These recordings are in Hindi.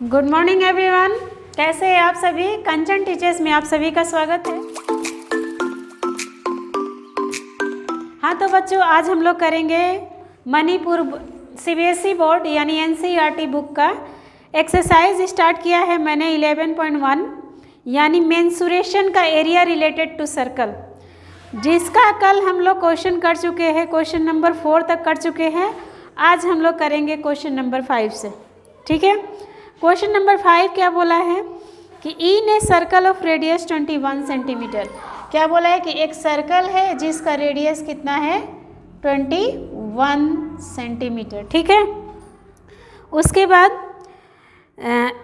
Good morning everyone. कैसे हैं आप सभी? कंचन टीचर्स में आप सभी का स्वागत है। हाँ तो बच्चों, आज हम लोग करेंगे मणिपुर सीबीएसई बोर्ड यानी एनसीईआरटी बुक का एक्सरसाइज स्टार्ट किया है मैंने 11.1 यानी मेंसुरेशन का एरिया रिलेटेड टू सर्कल, जिसका कल हम लोग क्वेश्चन कर चुके हैं। क्वेश्चन नंबर 4 तक कर चुके हैं। आज हम लोग करेंगे क्वेश्चन नंबर 5 से। ठीक है, क्वेश्चन नंबर 5 क्या बोला है कि in a circle of radius 21 centimetre. क्या बोला है कि एक सर्कल है जिसका रेडियस कितना है 21 सेंटीमीटर। ठीक है, उसके बाद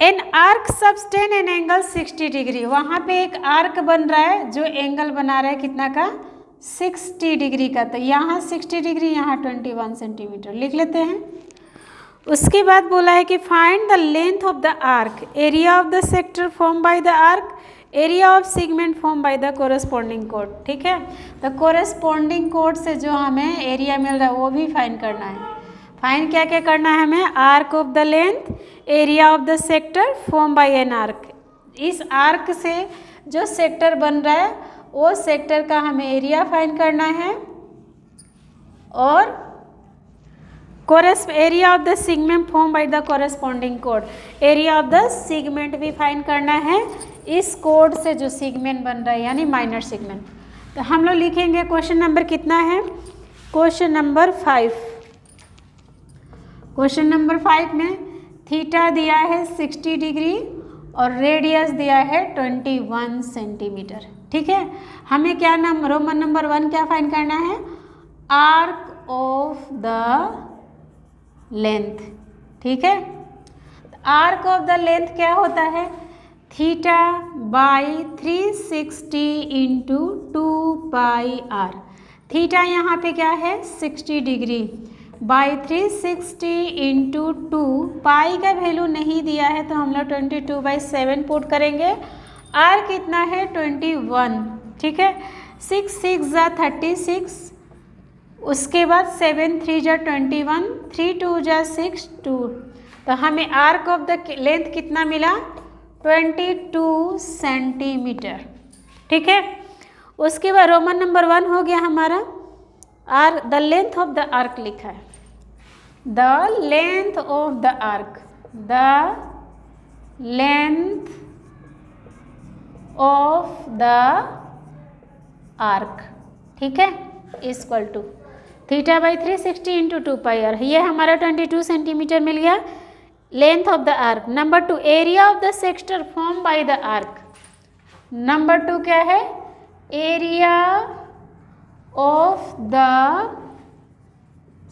एन आर्क सब्सटेन एन एंगल 60 डिग्री। वहाँ पे एक आर्क बन रहा है जो एंगल बना रहा है कितना का 60 डिग्री का। तो यहाँ 60 डिग्री, यहाँ 21 सेंटीमीटर लिख लेते हैं। उसके बाद बोला है कि find the length of the arc, area of the sector form by the arc, area of segment form by the corresponding code. ठीक है, तो कोरस्पॉन्डिंग कोड से जो हमें एरिया मिल रहा है वो भी फाइंड करना है। फाइंड क्या क्या करना है हमें? Arc of the length, area of the sector form bye an arc. इस आर्क से जो सेक्टर बन रहा है वो सेक्टर का हमें एरिया फाइंड करना है और area of the segment form by the corresponding code, area of the segment भी फाइंड करना है इस कोड से जो सेगमेंट बन रहा है यानी माइनर सेगमेंट। तो हम लोग लिखेंगे क्वेश्चन नंबर कितना है, क्वेश्चन नंबर 5। क्वेश्चन नंबर 5 में थीटा दिया है 60 डिग्री और रेडियस दिया है 21 सेंटीमीटर। ठीक है, हमें क्या नाम रोमन नंबर 1 क्या फाइंड करना है? Arc of the length. ठीक है, आर्क ऑफ द लेंथ क्या होता है? Theta by 360 into 2 pi r. Theta यहाँ पे क्या है 60 डिग्री बाई 360 इंटू 2 पाई का वैल्यू नहीं दिया है तो हम लोग 22/7 पुट करेंगे। आर कितना है 21। ठीक है, 6 6 जा 36, उसके बाद 7 3 जा 21, 3 2 जा 6 2। तो हमें आर्क ऑफ द लेंथ कितना मिला 22 सेंटीमीटर। ठीक है, उसके बाद रोमन नंबर 1 हो गया हमारा। Arc the length of the arc लिखा है, the length of the arc, the length of the arc. ठीक है, equal to theta by 360 into 2 pi r. ये हमारा 22 सेंटीमीटर मिल गया length of the arc. Number 2 area of the sector form by the arc. Number 2 क्या है? Area of the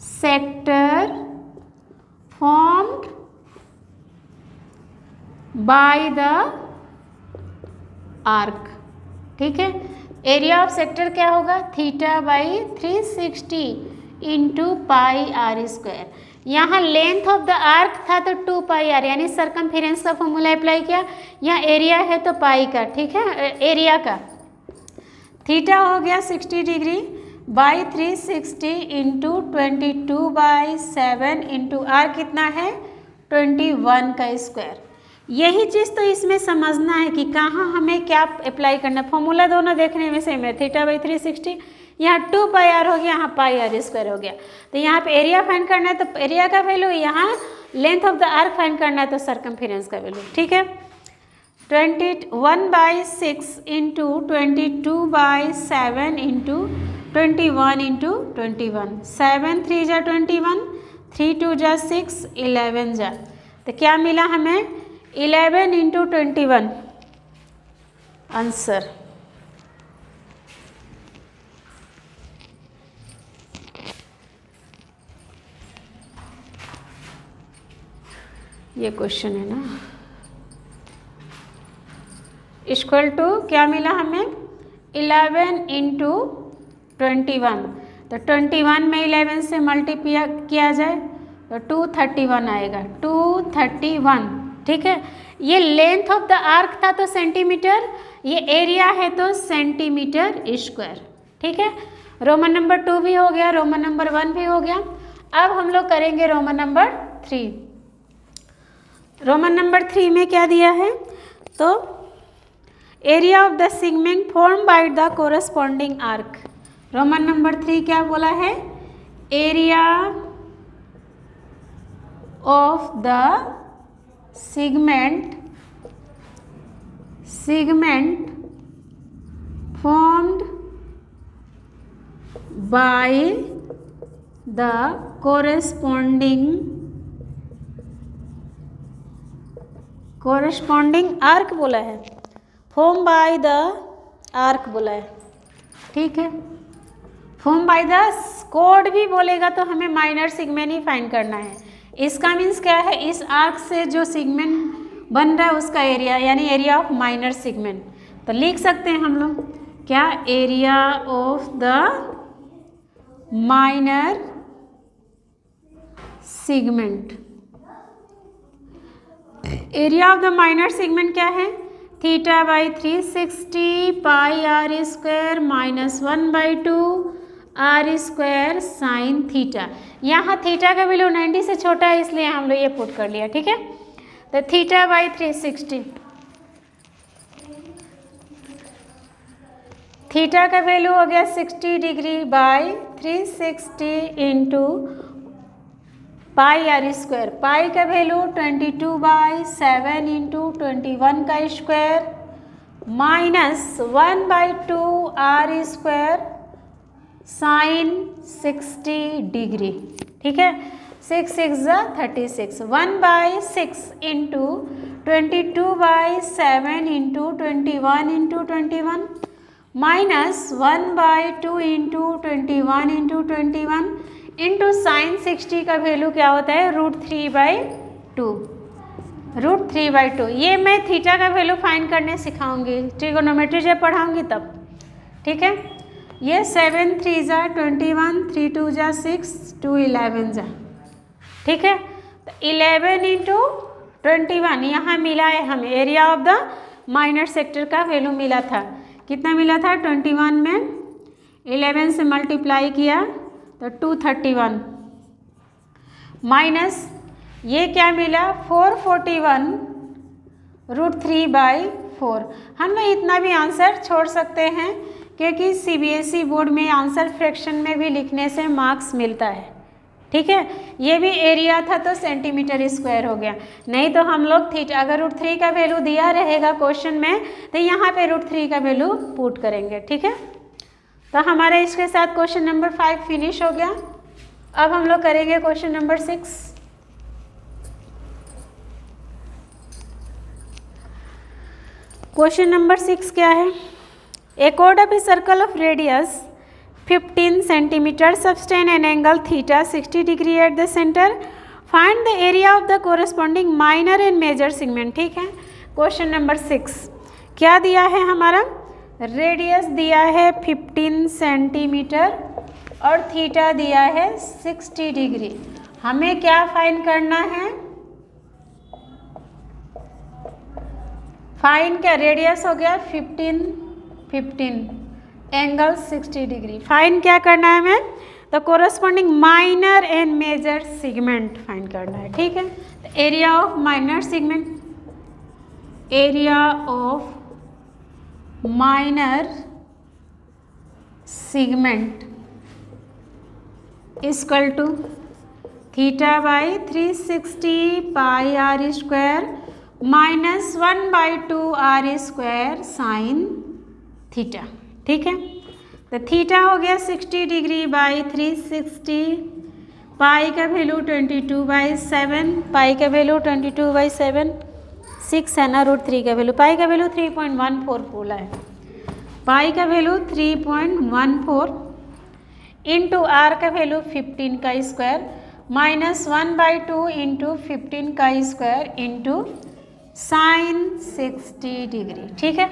sector formed by the arc. ठीक है, एरिया ऑफ सेक्टर क्या होगा? Theta by 360 into pi r square. यहाँ लेंथ ऑफ द आर्क था तो 2 पाई आर यानी सरकमफेरेंस का फॉर्मूला अप्लाई किया। यहाँ एरिया है तो पाई का। ठीक है, एरिया का थीटा हो गया 60 degree by 360 into 22/7 into r कितना है 21 का स्क्वायर। यही चीज़ तो इसमें समझना है कि कहाँ हमें क्या अप्लाई करना है। फॉर्मूला दोनों देखने में सेम है, थीटा बाई 360, यहाँ 2 पाई आर हो गया, यहाँ पाई आर स्क्वायर हो गया। तो यहाँ पे एरिया फाइंड करना है तो एरिया का वैल्यू, यहाँ length of the arc find करना है तो सरकमफेरेंस का वैल्यू। ठीक है, 21/6 इंटू 22/7 इंटू 21 इंटू 21, 7 3 जा 21, 3 2 जा 6, 11 जा। तो क्या मिला हमें 11 इंटू 21 आंसर। ये क्वेश्चन है ना, इक्वल टू क्या मिला हमें 11 इंटू 21। तो 21 में 11 से मल्टीप्लाई किया जाए तो 231 आएगा, 231। ठीक है, ये लेंथ ऑफ द आर्क था तो सेंटीमीटर, ये एरिया है तो सेंटीमीटर स्क्वायर। ठीक है, रोमन नंबर 2 भी हो गया, रोमन नंबर 1 भी हो गया। अब हम लोग करेंगे रोमन नंबर 3। रोमन नंबर 3 में क्या दिया है, तो area of the segment form by the corresponding arc. Roman number 3 क्या बोला है, area of the segment formed by the corresponding arc बोला है, formed by the arc बोला है, ठीक है। formed by the कोड भी बोलेगा तो हमें माइनर सेगमेंट ही फाइंड करना है। इसका मीन्स क्या है, इस आर्क से जो सेगमेंट बन रहा है उसका एरिया, यानी एरिया ऑफ माइनर सेगमेंट। तो लिख सकते हैं हम लोग क्या, area of the minor segment. Area of the minor segment क्या है, theta by 360 pi r square minus 1/2 r square sine theta. यहाँ थीटा का वैल्यू 90 से छोटा है इसलिए हम लोग ये पुट कर लिया, ठीक है। तो थीटा बाई 360, थीटा का वैल्यू हो गया 60 degree by 360 into pi r square. Pi का वैल्यू 22/7 इंटू 21 का square minus 1/2 r square sine 60 degree, ठीक है। 6 6 36, 1/6 into 22/7 into 21 into 21 minus 1/2 into 21 into 21 into sine 60 का वैल्यू क्या होता है, √3/2। √3/2 ये मैं थीटा का वैल्यू फाइंड करने सिखाऊंगी, ट्रिगोनोमेट्री जब पढ़ाऊंगी तब, ठीक है। ये 7 3 21, 3 2 6, 2 11, ठीक है। तो 11 इंटू 21 यहाँ मिला है हमें, area of the minor sector का वैल्यू मिला था, कितना मिला था, 21 में 11 से मल्टीप्लाई किया तो 231 माइनस ये क्या मिला 441 √3/4। हम लोग इतना भी आंसर छोड़ सकते हैं क्योंकि सीबीएसई बोर्ड में आंसर फ्रैक्शन में भी लिखने से मार्क्स मिलता है, ठीक है। ये भी एरिया था तो सेंटीमीटर स्क्वायर हो गया, नहीं तो हम लोग थीटा, अगर √3 का वैल्यू दिया रहेगा क्वेश्चन में तो यहाँ पे √3 का वैल्यू पुट करेंगे, ठीक है। तो हमारा इसके साथ क्वेश्चन नंबर 5 फिनिश हो गया। अब हम लोग करेंगे क्वेश्चन नंबर 6। क्वेश्चन नंबर 6 क्या है, A chord of a circle of radius 15 centimeter subtend an angle theta 60 degree at the center. Find the area of the corresponding minor and major segment, ठीक है। क्वेश्चन नंबर 6 क्या दिया है, हमारा रेडियस दिया है 15 सेंटीमीटर और थीटा दिया है 60 डिग्री। हमें क्या फाइंड करना है, फाइंड क्या, रेडियस हो गया 15 एंगल 60 डिग्री। फाइंड क्या करना है हमें, तो corresponding minor and major segment find करना है, ठीक है। तो area of minor segment, area of minor segment equal to theta by 360 pi r square minus 1/2 r square sine theta, ठीक है। तो थीटा हो गया 60 डिग्री बाई 360, पाई का वैल्यू 22/7, पाई का वैल्यू 22/7, 6 है ना √3 का वैल्यू, पाई का वैल्यू 3.14 बोला है, पाई का वैल्यू 3.14 इंटू आर का वैल्यू 15 का स्क्वायर माइनस 1/2 इंटू 15 का स्क्वायर इंटू साइन 60 डिग्री, ठीक है।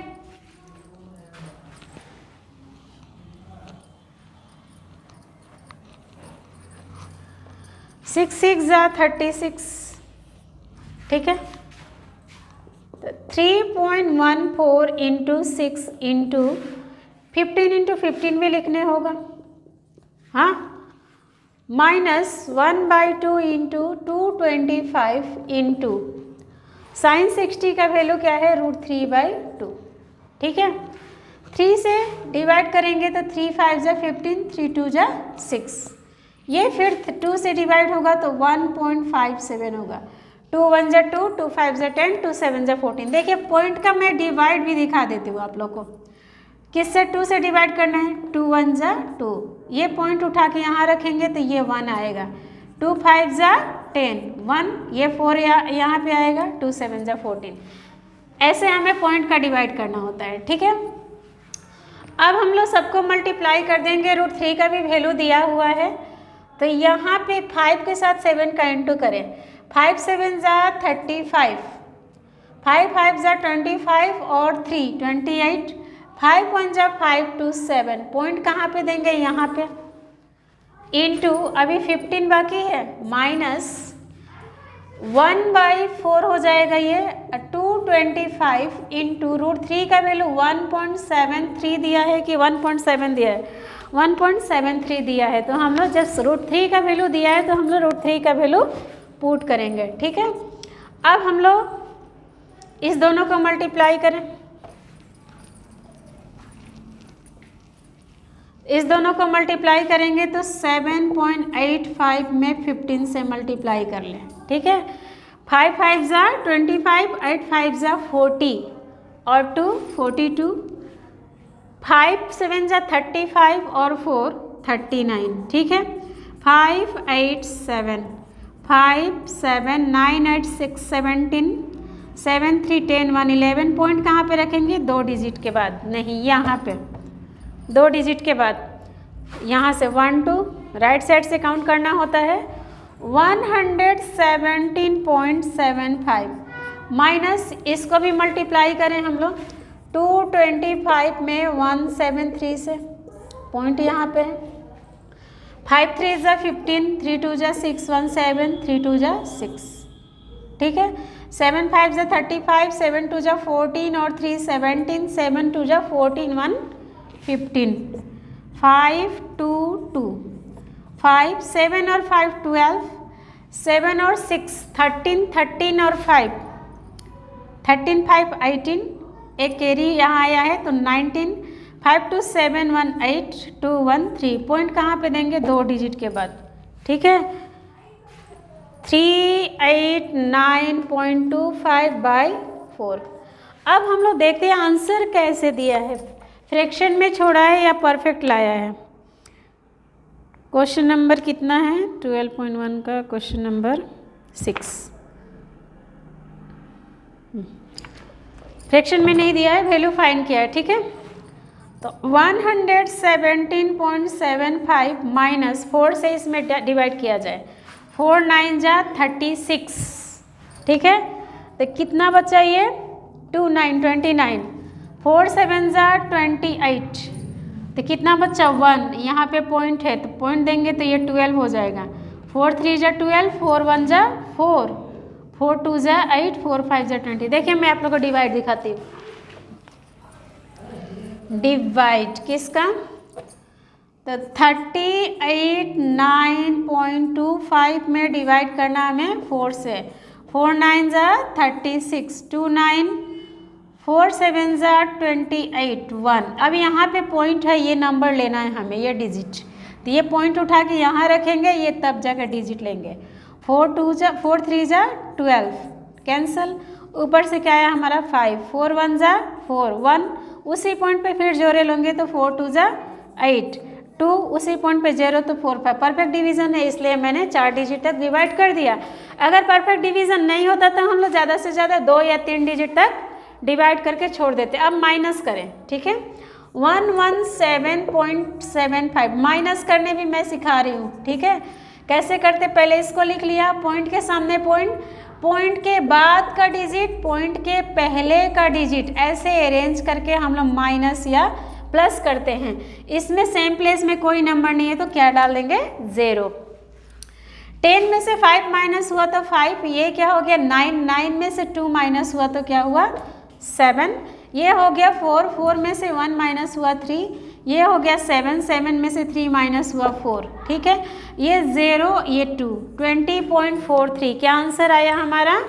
6 6 36, ठीक है। 3.14 इंटू 6 इंटू 15 इंटू 15 भी लिखने होगा, हाँ, माइनस 1/2 इंटू 225 इंटू साइन 60 का वैल्यू क्या है, √3/2। ठीक है, 3 से डिवाइड करेंगे तो 3 5 जा 15, 3 2 जा 6। ये फिर 2 से डिवाइड होगा तो 1.57 होगा। 2 1 जा 2, 2 5 जा 10, 2 7 जा 14। देखिए पॉइंट का मैं डिवाइड भी दिखा देती हूँ आप लोग को। किससे 2 से डिवाइड करना है, 2 1 जा 2, ये पॉइंट उठा के यहाँ रखेंगे तो ये 1 आएगा। 2 5 जा 10, 1, ये 4 यहाँ पे आएगा। 2 7 जा 14। ऐसे हमें पॉइंट का डिवाइड करना होता है। ठीक है, अब हम लोग सबको मल्टीप्लाई कर देंगे। √3 का भी वैल्यू दिया हुआ है, तो यहाँ पे 5 के साथ 7 का इंटू करें। 5 7 जा 35, 5 5 जा 25 और 3 28, 5 1 जा 5 2 7। पॉइंट कहाँ पे देंगे, यहाँ पे। इंटू अभी 15 बाकी है, माइनस 1/4 हो जाएगा ये। 225 इंटू √3 का वैल्यू 1.73 दिया है कि 1.7 दिया है, 1.73 दिया है। तो हम लोग जब √3 का वैल्यू दिया है तो हम लोग √3 का वैल्यू पुट करेंगे। ठीक है, अब हम लोग इस दोनों को मल्टीप्लाई करें। इस दोनों को मल्टीप्लाई करेंगे तो 7.85 में 15 से मल्टीप्लाई कर लें। ठीक है, 5 5 जा 25, 8 5 जा 40 और 2 42, 5 7 जा 35 और 4 39। ठीक है, 5 8 7, 5 7 9 8 6 17, 7 3 10 1 11। पॉइंट कहाँ पे रखेंगे, 2 डिजिट के बाद, नहीं यहाँ पे 2 डिजिट के बाद। यहाँ से 1 2 राइट साइड से काउंट करना होता है। 117.75 माइनस इसको भी मल्टीप्लाई करें हम लोग 225 में 173 से। पॉइंट यहाँ पे है। 5 3 जा 15, 3 2 जा 6 1 7, 3 2 जा 6। ठीक है, 7 5 जा 35, 7 2 जा 14 और 3 17, 7 2 जा 14 1 15, 5 2 2, 5 7 और 5 12, 7 और 6 13, 13 और 5 13 5 18, एक कैरी यहाँ आया है तो 19, 5 2 7 1 8 2 1 3। पॉइंट कहाँ पे देंगे, 2 डिजिट के बाद। ठीक है, 389.25/4। अब हम लोग देखते हैं आंसर कैसे दिया है, फ्रैक्शन में छोड़ा है या परफेक्ट लाया है। क्वेश्चन नंबर कितना है, 12.1 का क्वेश्चन नंबर 6। फ्रैक्शन में नहीं दिया है, वैल्यू फाइंड किया है। ठीक है, तो 117.75 माइनस 4 से इसमें डिवाइड किया जाए। 4 9 जा 36। ठीक है, तो कितना बचा ये, 2 9 29, 4 7 जा 28, तो कितना बच्चा 1। यहाँ पे पॉइंट है तो पॉइंट देंगे तो ये 12 हो जाएगा। 4 3 जा 12, 4 1 जा 4, 4 2 जा 8, 4 5 जा 20। देखिए मैं आप लोग को डिवाइड दिखाती हूँ। डिवाइड किसका, तो 39.25 में डिवाइड करना हमें 4 से। 4 9 जा 36, 2 9, 4 7 जा 28 1। अब यहाँ पे पॉइंट है, ये नंबर लेना है हमें, ये डिजिट। तो ये पॉइंट उठा के यहाँ रखेंगे, ये तब जाकर डिजिट लेंगे। 4 3 जा 12 कैंसल, ऊपर से क्या है हमारा 5, 4 1 जा 4 1, उसी पॉइंट पे फिर जोड़े लेंगे तो 4 2 जा 8, 2 उसी पॉइंट पे 0 तो 4 5। परफेक्ट डिवीजन है इसलिए मैंने 4 डिजिट तक डिवाइड कर दिया। अगर परफेक्ट डिवीजन नहीं होता तो हम लोग ज़्यादा से ज़्यादा 2 या 3 डिजिट तक डिवाइड करके छोड़ देते। अब माइनस करें। ठीक है, 117.75 माइनस करने भी मैं सिखा रही हूँ। ठीक है, कैसे करते, पहले इसको लिख लिया, पॉइंट के सामने पॉइंट, पॉइंट के बाद का डिजिट, पॉइंट के पहले का डिजिट, ऐसे अरेंज करके हम लोग माइनस या प्लस करते हैं। इसमें सेम प्लेस में कोई नंबर नहीं है तो क्या डाल देंगे, 0। 10 में से 5 माइनस हुआ तो 5, ये क्या हो गया 9, 9 में से 2 माइनस हुआ तो क्या हुआ 7, ये हो गया 4, 4 में से 1 माइनस हुआ 3, ये हो गया 7, 7 में से 3 माइनस हुआ 4। ठीक है, ये 0, ये 2, 20.43। क्या आंसर आया हमारा,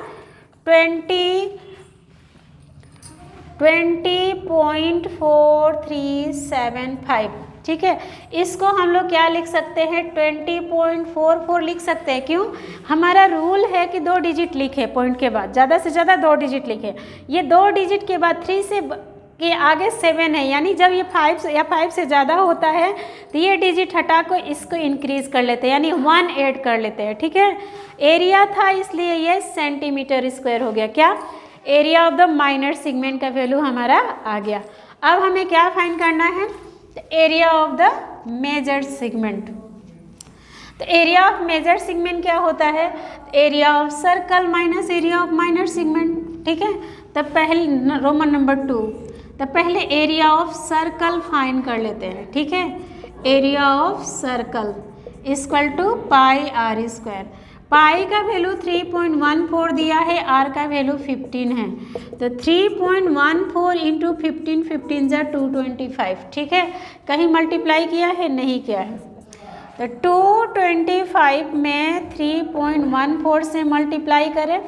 20.4375, ठीक है। इसको हम लोग क्या लिख सकते हैं, 20.44 लिख सकते हैं। क्यों? हमारा रूल है कि 2 डिजिट लिखे पॉइंट के बाद, ज़्यादा से ज़्यादा 2 डिजिट लिखे। ये 2 डिजिट के बाद 3 से के आगे 7 है, यानी जब ये 5 या 5 से ज़्यादा होता है तो ये डिजिट हटा को इसको इंक्रीज कर लेते हैं, यानी 1 ऐड कर लेते हैं, ठीक है। एरिया था इसलिए ये सेंटीमीटर स्क्वायर हो गया। क्या? Area of the minor segment का वैल्यू हमारा आ गया। अब हमें क्या फाइंड करना है, area of the major segment. तो एरिया ऑफ मेजर सेगमेंट क्या होता है, area of circle minus area of minor segment, ठीक है। तब पहले रोमन नंबर 2, तो पहले एरिया ऑफ सर्कल फाइंड कर लेते हैं, ठीक है। Area of circle equal to pi r square. Pi का वैल्यू 3.14 दिया है, आर का वैल्यू 15 है, तो 3.14 इंटू 15, 15 जा 225, ठीक है। कहीं मल्टीप्लाई किया है? नहीं किया है। तो 225 में 3.14 से मल्टीप्लाई करें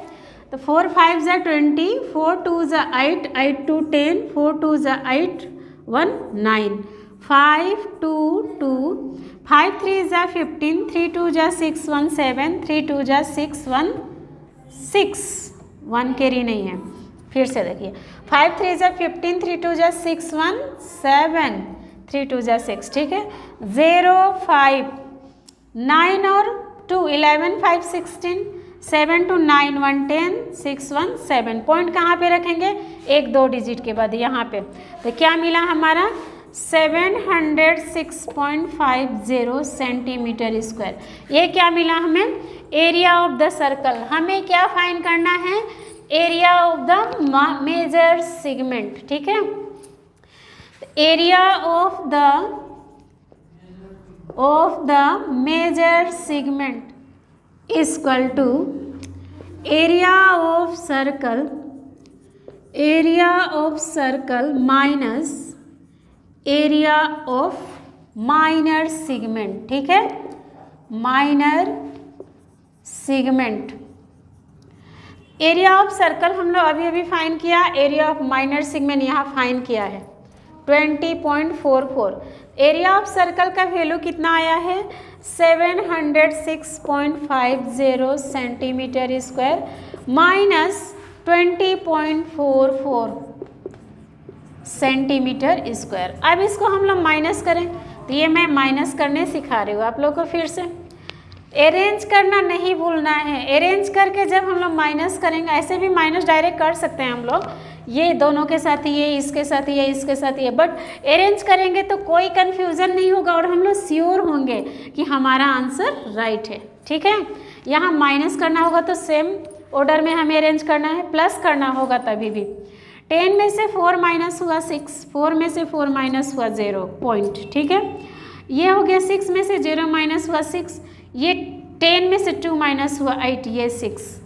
तो 4 5 जा 20, 4 2 जा 8, 8 2 10, 4 2 जा 8, 1 9, 5 2 2, 5 3 जा 15, 3 2 जा 6 1 7, 3 2 जा 6 1 6, 1 कैरी नहीं है। फिर से देखिए, 5 3 जा 15, 3 2 जा 6 1 7, 3 2 जा 6, ठीक है। 0 5 9 और 2 11 5 16, 7 2 9 1 10, 6 1 7। पॉइंट कहाँ पे रखेंगे? 1 2 डिजिट के बाद यहाँ पे। तो क्या मिला हमारा? 706.50 सेंटीमीटर स्क्वायर। ये क्या मिला हमें? Area of the circle. हमें क्या फाइंड करना है? Area of the major segment, ठीक है। Area of the major segment equal to area of circle minus area of minor segment, ठीक है। Minor segment, area of circle हम लोग अभी अभी फाइंड किया, एरिया ऑफ माइनर सेगमेंट यहाँ फाइंड किया है 20.44। एरिया ऑफ सर्कल का वैल्यू कितना आया है? 706.50 centimetre square minus 20.44 centimetre square. अब इसको हम लोग माइनस करें, तो ये मैं माइनस करने सिखा रही हूँ आप लोग को। फिर से अरेंज करना नहीं भूलना है। अरेंज करके जब हम लोग माइनस करेंगे, ऐसे भी माइनस डायरेक्ट कर सकते हैं हम लोग, ये दोनों के साथ ये, इसके साथ ये, इसके साथ ये, बट अरेंज करेंगे तो कोई कन्फ्यूज़न नहीं होगा और हम लोग श्योर होंगे कि हमारा आंसर राइट है, ठीक है। यहाँ माइनस करना होगा तो सेम ऑर्डर में हमें अरेंज करना है, प्लस करना होगा तभी भी। 10 में से 4 माइनस हुआ 6, 4 में से 4 माइनस हुआ 0 पॉइंट, ठीक है। ये हो गया 6 में से 0 माइनस हुआ 6, ये 10 में से 2 माइनस हुआ 8, ये 6,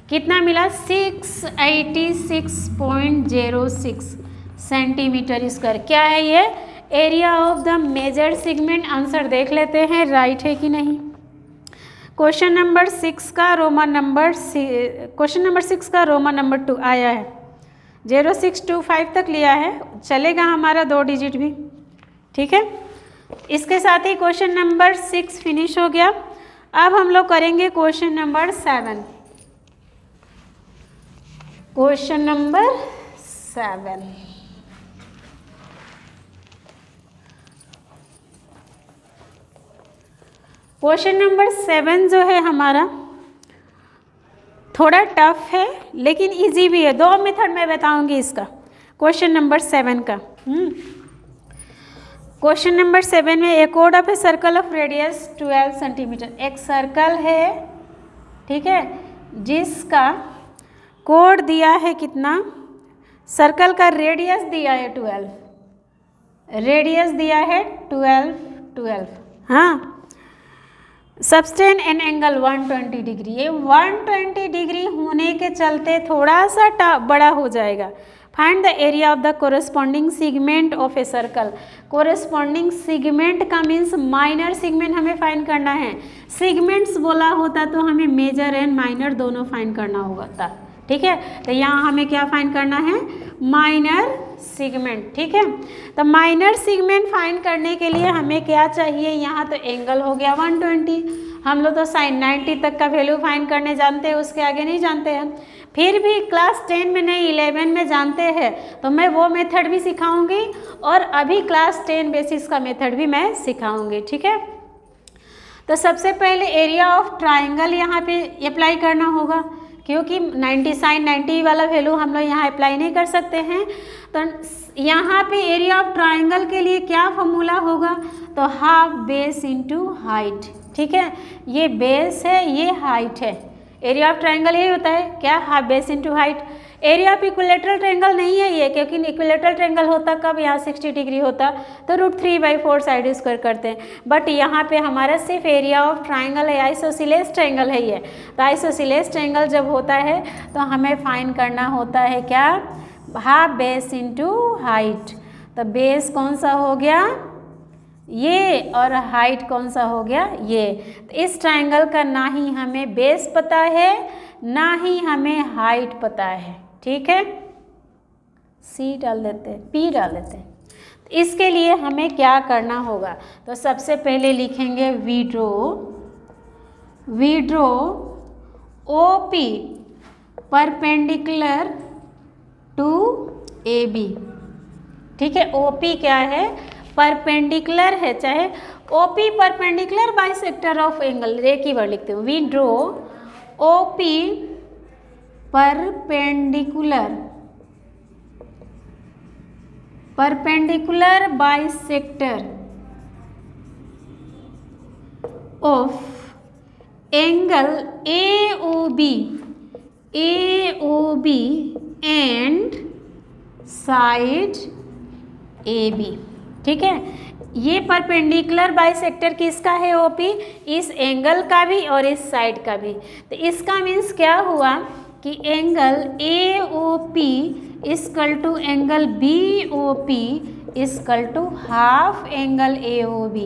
कितना मिला? 686.06 सेंटीमीटर स्क्वायर। क्या है ये? Area of the major segment. Answer देख लेते हैं राइट है कि नहीं। क्वेश्चन नंबर 6 का रोमन नंबर 2 आया है, 0625 तक लिया है, चलेगा हमारा 2 डिजिट भी, ठीक है। इसके साथ ही क्वेश्चन नंबर 6 फिनिश हो गया। अब हम लोग करेंगे question number 7। Question number 7, question number 7 जो है हमारा थोड़ा टफ है लेकिन इजी भी है। 2 मेथड मैं बताऊंगी इसका, क्वेश्चन नंबर 7 का। क्वेश्चन नंबर 7 में एक code of A circle of radius 12 centimetre. एक सर्कल है, ठीक है, जिसका कोड दिया है कितना? सर्कल का रेडियस दिया है 12, रेडियस दिया है 12। हाँ, सबटेंड एन एंगल 120 डिग्री। ये 120 डिग्री होने के चलते थोड़ा सा बड़ा हो जाएगा। Find the area of the corresponding segment of a circle. Corresponding segment का मीन्स माइनर सेगमेंट हमें फाइंड करना है। सेगमेंट्स बोला होता तो हमें मेजर एंड माइनर दोनों फाइंड करना होगा था, ठीक है। तो यहाँ हमें क्या फाइंड करना है, माइनर सेगमेंट, ठीक है। तो माइनर सेगमेंट फाइंड करने के लिए हमें क्या चाहिए, यहाँ तो एंगल हो गया 120, हम लोग तो साइन 90 तक का वैल्यू फाइंड करने जानते हैं, उसके आगे नहीं जानते हैं। फिर भी क्लास 10 में नहीं 11 में जानते हैं, तो मैं वो मेथड भी सिखाऊंगी और अभी क्लास 10 बेसिस का मेथड भी मैं सिखाऊंगी, ठीक है। तो सबसे पहले एरिया ऑफ ट्राइंगल यहाँ पे अप्लाई करना होगा, क्योंकि 90 साइन 90 वाला वैल्यू हम लोग यहाँ अप्लाई नहीं कर सकते हैं। तो यहाँ पे एरिया ऑफ ट्राइंगल के लिए क्या फॉर्मूला होगा, तो हाफ बेस इनटू हाइट, ठीक है। ये बेस है, ये हाइट है। एरिया ऑफ ट्राइंगल यही होता है क्या, half base into height. Area of equilateral triangle नहीं है ये, क्योंकि इक्विलेटरल ट्रायंगल होता कब, यहाँ 60 डिग्री होता तो √3/4 साइड स्क्वायर करते हैं, बट यहाँ पे हमारा सिर्फ एरिया ऑफ ट्रायंगल है, आइसोसेलेस ट्रायंगल है ये। तो आइसोसेलेस ट्रायंगल जब होता है तो हमें फाइंड करना होता है क्या, हाफ बेस इनटू हाइट। तो बेस कौन सा हो गया, ये, और हाइट कौन सा हो गया, ये। तो इस ट्रायंगल का ना ही हमें बेस पता है ना ही हमें हाइट पता है, ठीक है। सी डाल देते हैं, पी डाल देते हैं। तो इसके लिए हमें क्या करना होगा, तो सबसे पहले लिखेंगे we draw OP perpendicular to AB, ठीक है। OP क्या है, परपेंडिकुलर है, चाहे OP perpendicular bisector of angle, रे की वर्ड लिखते हो, we draw OP perpendicular bisector of angle AOB and side AB, ठीक है। ये परपेंडिकुलर बाइसेक्टर किसका है, OP, इस एंगल का भी और इस साइड का भी। तो इसका मीन्स क्या हुआ कि angle AOP equal to angle BOP equal to half angle AOB।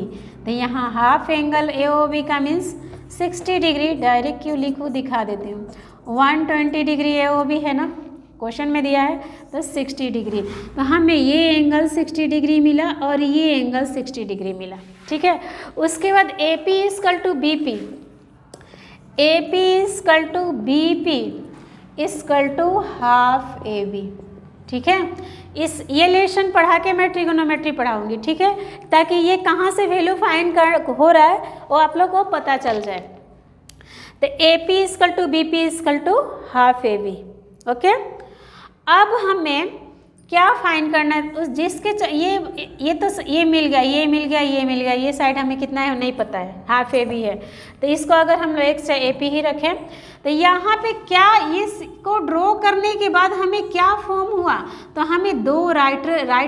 तो यहाँ हाफ एंगल AOB का मीन्स 60 डिग्री, डायरेक्ट क्यों लिखूँ दिखा देती हूँ, 120 डिग्री AOB है ना, क्वेश्चन में दिया है, तो 60 डिग्री। तो हमें ये एंगल 60 डिग्री मिला और ये एंगल 60 डिग्री मिला, ठीक है। उसके बाद AP equal to BP, AP equal to BP equal to half AB, ठीक है। ये लेसन पढ़ा के मैं ट्रिगोनोमेट्री पढ़ाऊंगी, ठीक है, ताकि ये कहाँ से वैल्यू फाइंड हो रहा है वो आप लोग को पता चल जाए। तो AP equal to BP equal to half AB, okay. अब हमें क्या फाइंड करना है, उस जिसके ये तो ये मिल गया, ये मिल गया, ये मिल गया, ये साइड हमें कितना है नहीं पता है, हाफ AB है। तो इसको अगर हम लोग एक AP ही रखें, तो यहाँ पे क्या, इसको ड्रॉ करने के बाद हमें क्या फॉर्म हुआ, तो हमें दो राइट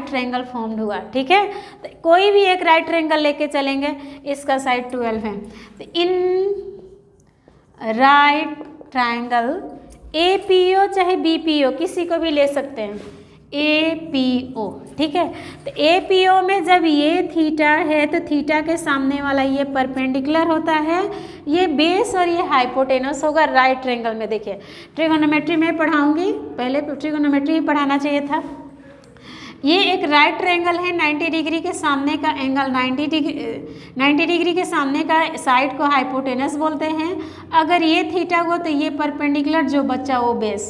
ट्रायंगल फॉर्म्ड हुआ, ठीक है। तो कोई भी एक राइट ट्रायंगल लेके चलेंगे, इसका साइड 12 है, तो इन राइट ट्रायंगल APO चाहे BPO किसी को भी ले सकते हैं, APO, ठीक है। तो APO में जब ये थीटा है तो थीटा के सामने वाला ये परपेंडिकुलर होता है, ये बेस और ये हाइपोटेनस होगा राइट ट्रायंगल में। देखिए ट्रिगोनोमेट्री में पढ़ाऊंगी, पहले ट्रिगोनोमेट्री ही पढ़ाना चाहिए था। ये एक राइट ट्रायंगल है, 90 डिग्री के सामने का एंगल 90 डिग्री के सामने का साइड को हाइपोटेनस बोलते हैं। अगर ये थीटा हो तो ये परपेंडिकुलर जो बच्चा वो बेस।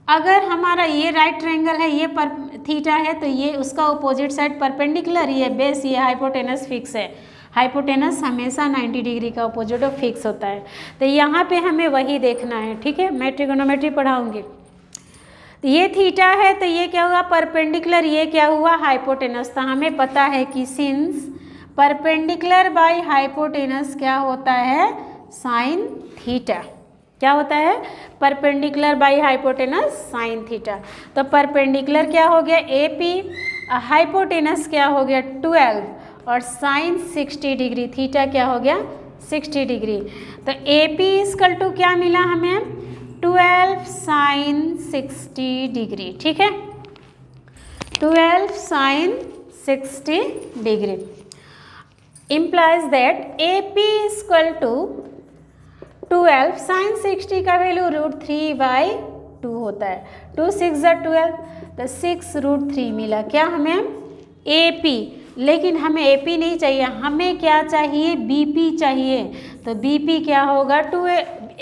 अगर हमारा ये राइट ट्रायंगल है, ये थीटा है, तो ये उसका अपोजिट साइड परपेंडिकुलर, ये बेस, ये हाइपोटेनस फिक्स है। हाइपोटेनस हमेशा 90 डिग्री का अपोजिट फिक्स होता है। तो यहाँ पे हमें वही देखना है, ठीक है। मैं ट्रिगोनोमेट्री पढ़ाऊँगी। तो ये थीटा है तो ये क्या हुआ परपेंडिकुलर, ये क्या हुआ हाइपोटेनस। तो हमें पता है कि सिंस परपेंडिकुलर बाय हाइपोटेनस क्या होता है, साइन थीटा। क्या होता है, perpendicular by hypotenuse sine theta. तो परपेंडिकुलर क्या हो गया AP, हाइपोटेनस क्या हो गया 12 और साइन 60 डिग्री, थीटा क्या हो गया 60 डिग्री। तो AP इक्वल टू क्या मिला हमें 12 साइन 60 डिग्री, ठीक है। 12 sine 60 degree implies that AP equal to 12 sine 60 का वैल्यू √3/4 2 होता है। 2 6 ज़ा 12, तो 6√3 मिला। क्या हमें? AP। लेकिन हमें AP नहीं चाहिए, हमें क्या चाहिए? BP चाहिए। तो BP क्या होगा? 2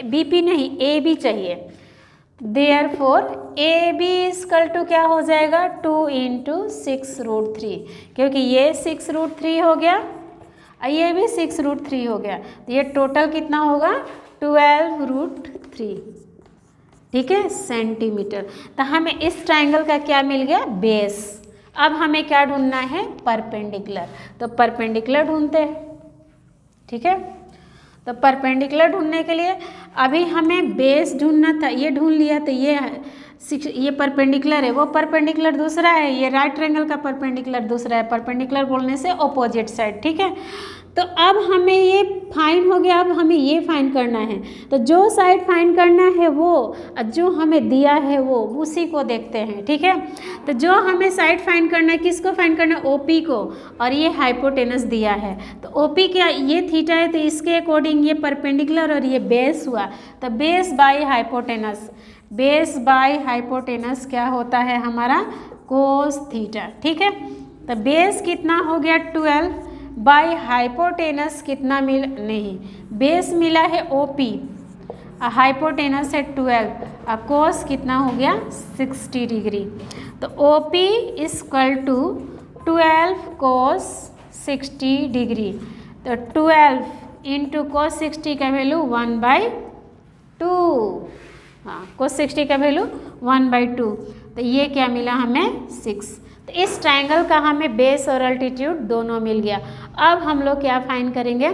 BP नहीं, AB चाहिए। देयरफॉर AB इक्वल टू क्या हो जाएगा? 2 × 6√3, क्योंकि ये 6√3 हो गया और ये भी 6√3 हो गया, तो ये टोटल कितना होगा? 12√3, ठीक है, सेंटीमीटर। तो हमें इस ट्राइंगल का क्या मिल गया? बेस। अब हमें क्या ढूंढना है? परपेंडिकुलर। तो परपेंडिकुलर ढूंढते हैं, ठीक है। तो परपेंडिकुलर ढूंढने के लिए अभी हमें बेस ढूंढना था, ये ढूंढ लिया, तो ये परपेंडिकुलर है, वो परपेंडिकुलर दूसरा है, ये राइट ट्रायंगल का परपेंडिकुलर दूसरा है। परपेंडिकुलर बोलने से ऑपोजिट साइड, ठीक है। तो अब हमें ये फाइंड हो गया, अब हमें ये फाइंड करना है। तो जो साइड फाइंड करना है वो, जो हमें दिया है वो, उसी को देखते हैं, ठीक है। तो जो हमें साइड फाइंड करना है, किसको फाइंड करना है? OP को, और ये हाइपोटेनस दिया है। तो OP क्या? ये थीटा है, तो इसके अकॉर्डिंग ये परपेंडिकुलर और ये बेस हुआ। तो base by hypotenuse, base by hypotenuse क्या होता है हमारा? कोस थीटा, ठीक है। तो बेस कितना हो गया? 12 बाय हाइपोटेनस कितना नहीं, बेस मिला है OP, हाइपोटेनस है 12, कोस कितना हो गया? 60 डिग्री। तो OP equal to 12 cos 60 degree. तो 12 इंटू कोस 60 का वैल्यू 1/2, हाँ, कोस 60 का वैल्यू 1/2। तो ये क्या मिला हमें? 6। तो इस ट्रायंगल का हमें बेस और अल्टीट्यूड दोनों मिल गया। अब हम लोग क्या फाइंड करेंगे?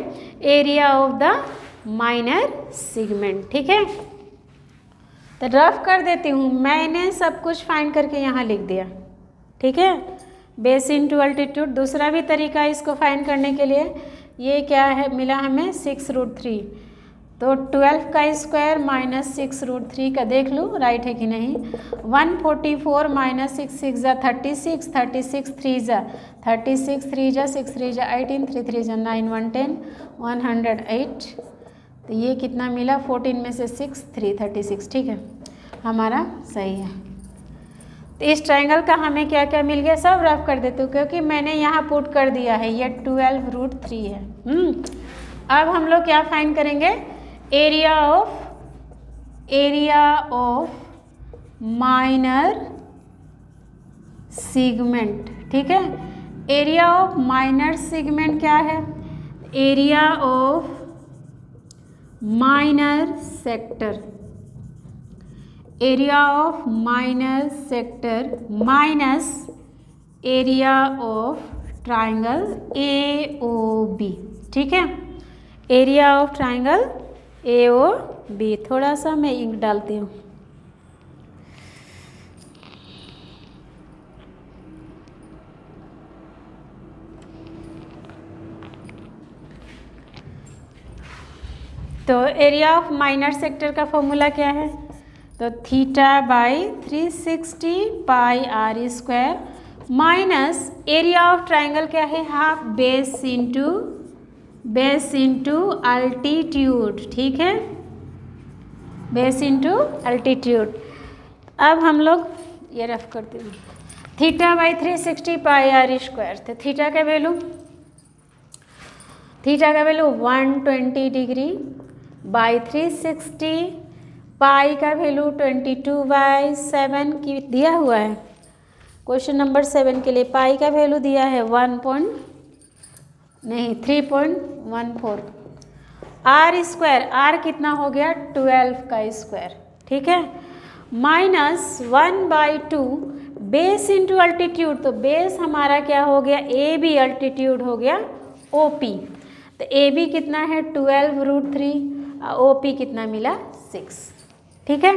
Area of the minor segment, ठीक है। तो रफ कर देती हूँ, मैंने सब कुछ फाइंड करके यहाँ लिख दिया, ठीक है। Base into altitude. दूसरा भी तरीका है इसको फाइंड करने के लिए, ये क्या है मिला हमें? 6√3। तो 12 का स्क्वायर माइनस 6√3 का देख लूँ राइट है कि नहीं। 144 माइनस 6 6 ज़ा 36, 36 3 ज़ा 36, 3 ज़ा 6 3 ज़ा 18, 3 3 ज़ा 9, 110, 108। तो ये कितना मिला? 14 में से 6 3 36, ठीक है, हमारा सही है। तो इस ट्रायंगल का हमें क्या क्या मिल गया? सब रफ कर देते हो, क्योंकि मैंने यहाँ पुट कर दिया है, ये 12√3 है। अब हम लोग क्या फाइंड करेंगे? एरिया ऑफ माइनर सेगमेंट, ठीक है। एरिया ऑफ माइनर सेगमेंट क्या है? Area of minor sector, area of minor sector minus area of triangle AOB, ठीक है। Area of triangle AOB। थोड़ा सा मैं इंक डालती हूँ। तो एरिया ऑफ माइनर सेक्टर का फॉर्मूला क्या है? तो θ/360 πr² minus area of triangle क्या है? हाफ बेस इंटू अल्टीट्यूड, ठीक है, बेस इंटू अल्टीट्यूड। अब हम लोग ये रफ करते हैं, θ/360 πr²। तो थीटा का वैल्यू 120 डिग्री बाई 360, पाई का वैल्यू 22/7 की दिया हुआ है। क्वेश्चन नंबर 7 के लिए पाई का वैल्यू दिया है 3.14। r कितना हो गया? 12 का स्क्वायर, ठीक है, माइनस 1/2 बेस इंटू अल्टीट्यूड। तो बेस हमारा क्या हो गया? AB, अल्टीट्यूड हो गया OP। तो AB कितना है? 12√3, OP कितना मिला? 6, ठीक है।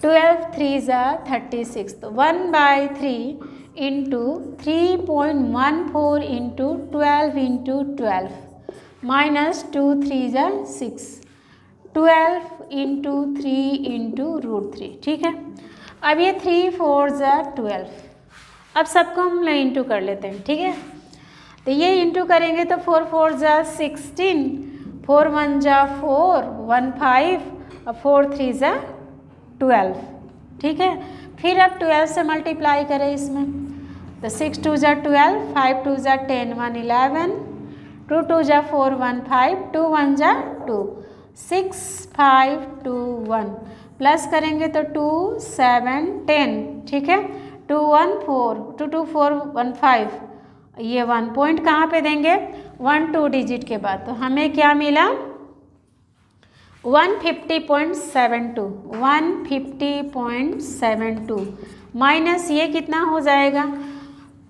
12 3 ज़ा 36, तो 1/3 इंटू 3.14 इंटू 12 इंटू 12 माइनस 2 3 ज़ा 6, 12 इंटू 3 इंटू √3, ठीक है। अब ये 3 4 ज़ा 12, अब सबको हम इंटू कर लेते हैं, ठीक है। तो ये इंटू करेंगे तो 4 4 ज़ा 16, 4 1 ज़ा 4, 1 5 और 4 3 ज़ा 12, ठीक है। फिर अब 12 से मल्टीप्लाई करें इसमें, तो 6 2 जा 12, 5 2 जा 10, 1 11, 2 2 जा 4, 1 5, 2 1 जा 2, 6 5 2 1, प्लस करेंगे तो 2 7 10, ठीक है। 2 1 4, 2 2 4 1 5, ये 1 पॉइंट कहाँ पे देंगे, 1 2 डिजिट के बाद, तो हमें क्या मिला 150.72, 150.72 माइनस ये कितना हो जाएगा,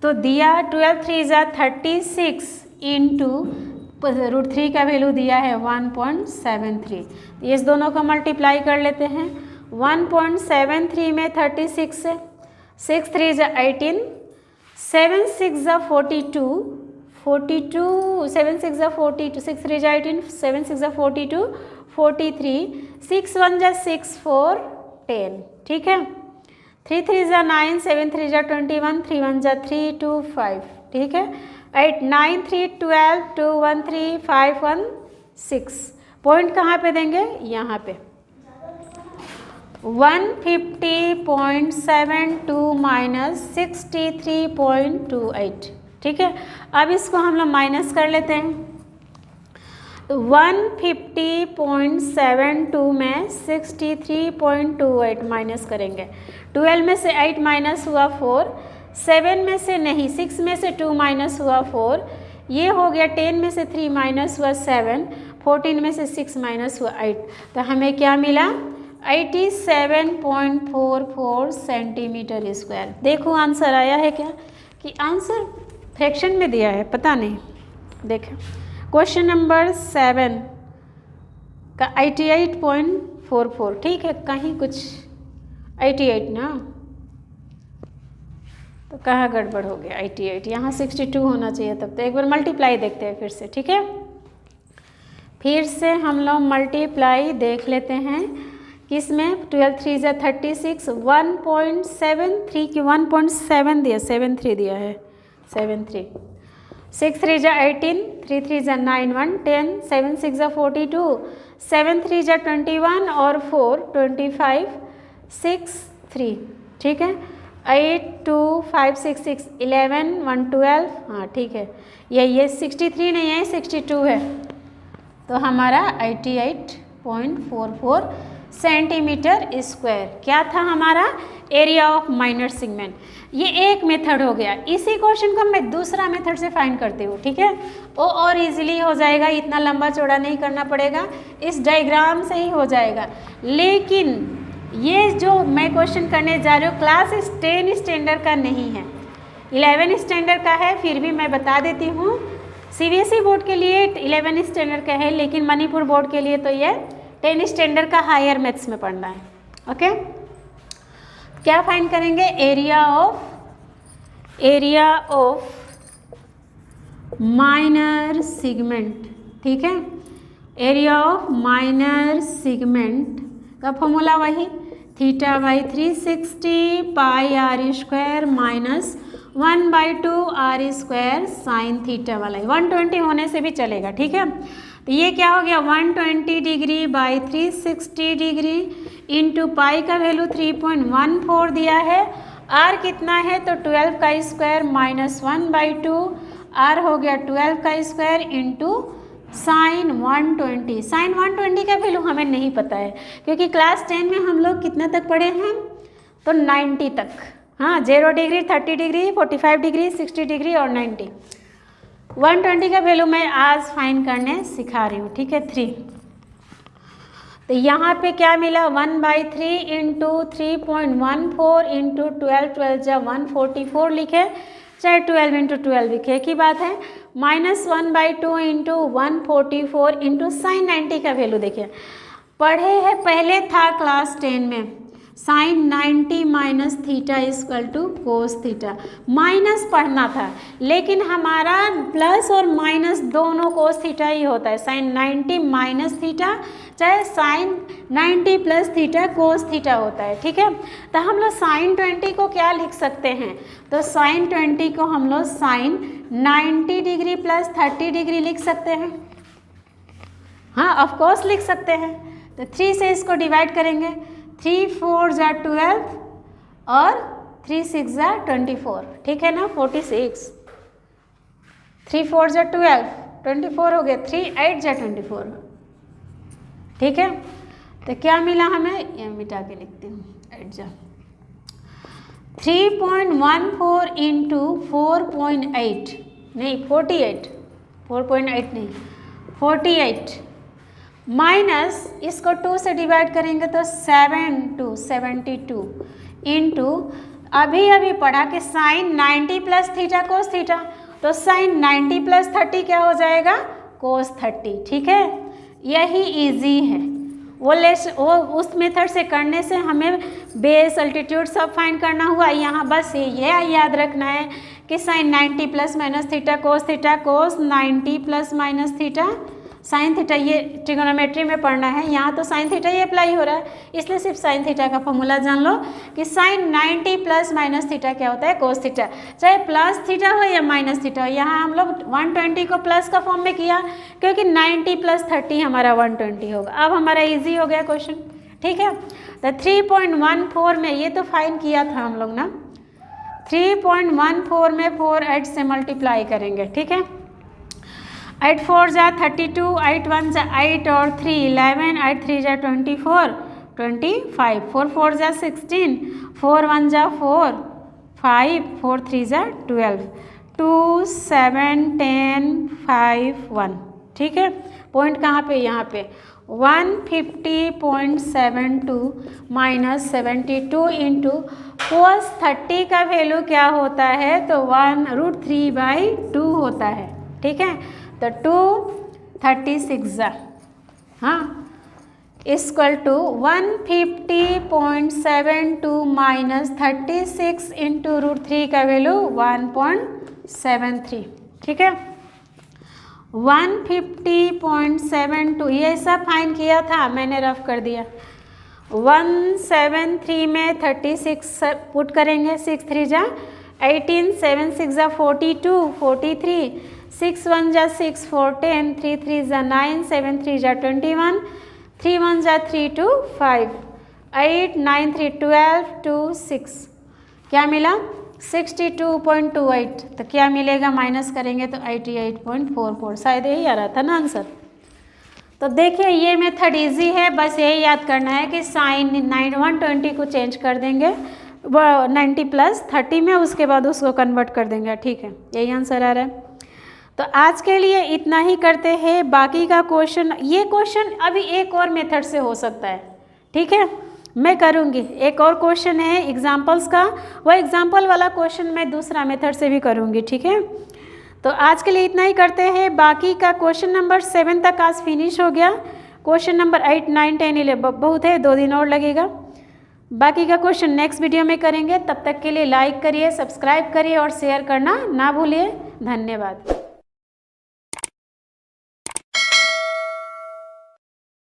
तो दिया 12 3 जा 36 इंटू √3 का वैल्यू दिया है 1.73, इस दोनों का मल्टीप्लाई कर लेते हैं। 1.73 में 36 से 6 3 जा 18, 7 6 जा 42, 7 6 जा 42, 6 3 जा 18, 7 6 जा 42, 43, 6 1 जा 6 4 10, ठीक है। 3 3 जा 9, 7 3 जा 21, 3 1 जा 3 2 5, ठीक है। 8 9 3 12, 2 1 3 5 1 6, पॉइंट कहाँ पे देंगे, यहाँ पे 150.72 माइनस 63.28, ठीक है। अब इसको हम लोग माइनस कर लेते हैं, तो 150.72 में 63.28 माइनस करेंगे। 12 में से 8 माइनस हुआ 4, 7 में से नहीं 6 में से 2 माइनस हुआ 4, ये हो गया 10 में से 3 माइनस हुआ 7, 14 में से 6 माइनस हुआ 8, तो हमें क्या मिला 87.44 सेंटीमीटर स्क्वायर। देखो आंसर आया है क्या, कि आंसर फ्रैक्शन में दिया है, पता नहीं। देखें क्वेश्चन नंबर 7 का 88.44, ठीक है, कहीं कुछ 88 ना, तो कहाँ गड़बड़ हो गया 88, यहाँ 62 होना चाहिए तब, तो एक बार मल्टीप्लाई देखते हैं फिर से, ठीक है। फिर से हम लोग मल्टीप्लाई देख लेते हैं, किसमें 12 3 जा 36, 1.73 की 1.7 दिया, 73 दिया है, 73, 6 3 जा 18, 3 3 जा 9 1 10, 7 6 जा 42, 7 3 जा 21 और 4 25 6 3, ठीक है। 8 2 5 6 6 11 1 12, हाँ ठीक है, ये 63 नहीं है 62 है, तो हमारा 88.44 सेंटीमीटर स्क्वायर क्या था हमारा एरिया ऑफ माइनर सेगमेंट। ये एक मेथड हो गया। इसी क्वेश्चन को मैं दूसरा मेथड से फाइंड करती हूँ, ठीक है, वो और इजीली हो जाएगा, इतना लंबा चौड़ा नहीं करना पड़ेगा, इस डायग्राम से ही हो जाएगा। लेकिन ये जो मैं क्वेश्चन करने जा रही हूँ क्लास 10 स्टैंडर्ड का नहीं है, 11 स्टैंडर्ड का है। फिर भी मैं बता देती हूँ, सीबीएसई बोर्ड के लिए 11 स्टैंडर्ड का है, लेकिन मणिपुर बोर्ड के लिए तो ये 10 स्टैंडर्ड का हायर मैथ्स में पढ़ना है। ओके, क्या फाइंड करेंगे, एरिया ऑफ माइनर सेगमेंट, ठीक है, एरिया ऑफ माइनर सेगमेंट का फॉर्मूला वही θ/360 पाई r square minus 1/2 r square sine theta वाला, 120 होने से भी चलेगा, ठीक है। तो ये क्या हो गया 120 degree by 360 degree into pi का वैल्यू 3.14 दिया है, r कितना है तो 12 का स्क्वायर माइनस 1/2, r हो गया 12 का स्क्वायर इंटू साइन 120। साइन 120 का वैल्यू हमें नहीं पता है, क्योंकि क्लास 10 में हम लोग कितना तक पढ़े हैं, तो 90 तक, हाँ 0 डिग्री 30 डिग्री 45 डिग्री 60 डिग्री और 90। 120 का वैल्यू मैं आज फाइंड करने सिखा रही हूँ, ठीक है। 3, तो यहाँ पे क्या मिला 1/3 इंटू 3.14 इंटू 12, 12 जा 144 लिखे, चाहे 12 इंटू 12 लिखे, एक ही बात है। माइनस 1/2 इंटू 144 इंटू साइन 90 का वैल्यू देखिए, पढ़े हैं पहले था क्लास 10 में, sine 90 minus theta equal to cos theta, minus पढ़ना था, लेकिन हमारा प्लस और माइनस दोनों कोस थीटा ही होता है। साइन 90 माइनस थीटा चाहे sine 90 plus theta cos theta होता है, ठीक है। तो हम लोग साइन 20 को क्या लिख सकते हैं, तो साइन 20 को हम लोग साइन 90 डिग्री प्लस 30 डिग्री लिख सकते हैं, हाँ ऑफ कोर्स लिख सकते हैं। तो 3 से इसको डिवाइड करेंगे, 3 4 जा 12 और 3 6 जा 24, ठीक है ना, 46। 3 4 जा 12, 24 हो गया, 3 8 जा 24, ठीक है। तो क्या मिला हमें, ये मिटा के लिखती हूँ, 8 जा 3.14 इंटू 4.8 नहीं 48, 4.8 नहीं 48 माइनस इसको 2 से डिवाइड करेंगे तो 7 2 72 इंटू अभी अभी पढ़ा कि sine 90 plus theta cos theta, तो साइन 90 प्लस 30 क्या हो जाएगा, कोस 30, ठीक है। यही इजी है, वो उस मेथड से करने से हमें बेस अल्टीट्यूड सब फाइंड करना हुआ। यहाँ बस ये याद रखना है कि sine 90 plus minus theta cos 90 plus minus theta sine theta, ये ट्रिगोनोमेट्री में पढ़ना है। यहाँ तो साइन थीटा ही अप्लाई हो रहा है, इसलिए सिर्फ साइन थीटा का फॉर्मूला जान लो कि साइन 90 प्लस माइनस थीटा क्या होता है, कोस थीटा, चाहे प्लस थीटा हो या माइनस थीटा हो। यहाँ हम लोग 120 को प्लस का फॉर्म में किया क्योंकि 90 प्लस 30 हमारा 120 होगा। अब हमारा ईजी हो गया क्वेश्चन, ठीक है। तो 3.14 में ये तो फाइन किया था हम लोग ना, 3.14 में 4 8 से मल्टीप्लाई करेंगे, ठीक है। 8 4 जा 32, 8 1 जा 8 और 3 11, 8 3 जा 24 25, 4 4 जा 16, 4 1 जा 4 5, 4 3 जा 12, 2 7 10 5 1, ठीक है। पॉइंट कहाँ पे, यहाँ पे 150.72 माइनस 72 इंटू कोस 30 का वैल्यू क्या होता है, तो 1√3/2 होता है, ठीक है। तो 236 हाँ इक्वल टू 150.72 माइनस 36 इंटू √3 का वैल्यू 1.73, ठीक है। 150.72 ये सब फाइन किया था, मैंने रफ कर दिया। 173 में 36 पुट करेंगे, 6 3 जा 18, 7 6 जा 42 43, 6 1 जा 6 4 10, 3 3 जा 9, 7 3 जा 21, 3 1 जा 3 2 5, 8 9 3 12 2 6, क्या मिला 62.28। तो क्या मिलेगा, माइनस करेंगे तो 88.44, शायद यही आ रहा था ना आंसर। तो देखिए ये मेथड इजी है, बस यही याद करना है कि साइन 120 को चेंज कर देंगे 90 प्लस 30 में, उसके बाद उसको कन्वर्ट कर देंगे, ठीक है। यही आंसर आ रहा है। तो आज के लिए इतना ही करते हैं, बाकी का क्वेश्चन, ये क्वेश्चन अभी एक और मेथड से हो सकता है, ठीक है, मैं करूँगी। एक और क्वेश्चन है एग्जाम्पल्स का, वो एग्जाम्पल वाला क्वेश्चन मैं दूसरा मेथड से भी करूँगी, ठीक है। तो आज के लिए इतना ही करते हैं, बाकी का क्वेश्चन नंबर 7 तक आज फिनिश हो गया। क्वेश्चन नंबर 8 9 10 11 बहुत है, 2 दिन और लगेगा। बाकी का क्वेश्चन नेक्स्ट वीडियो में करेंगे, तब तक के लिए लाइक करिए, सब्सक्राइब करिए और शेयर करना ना भूलिए। धन्यवाद।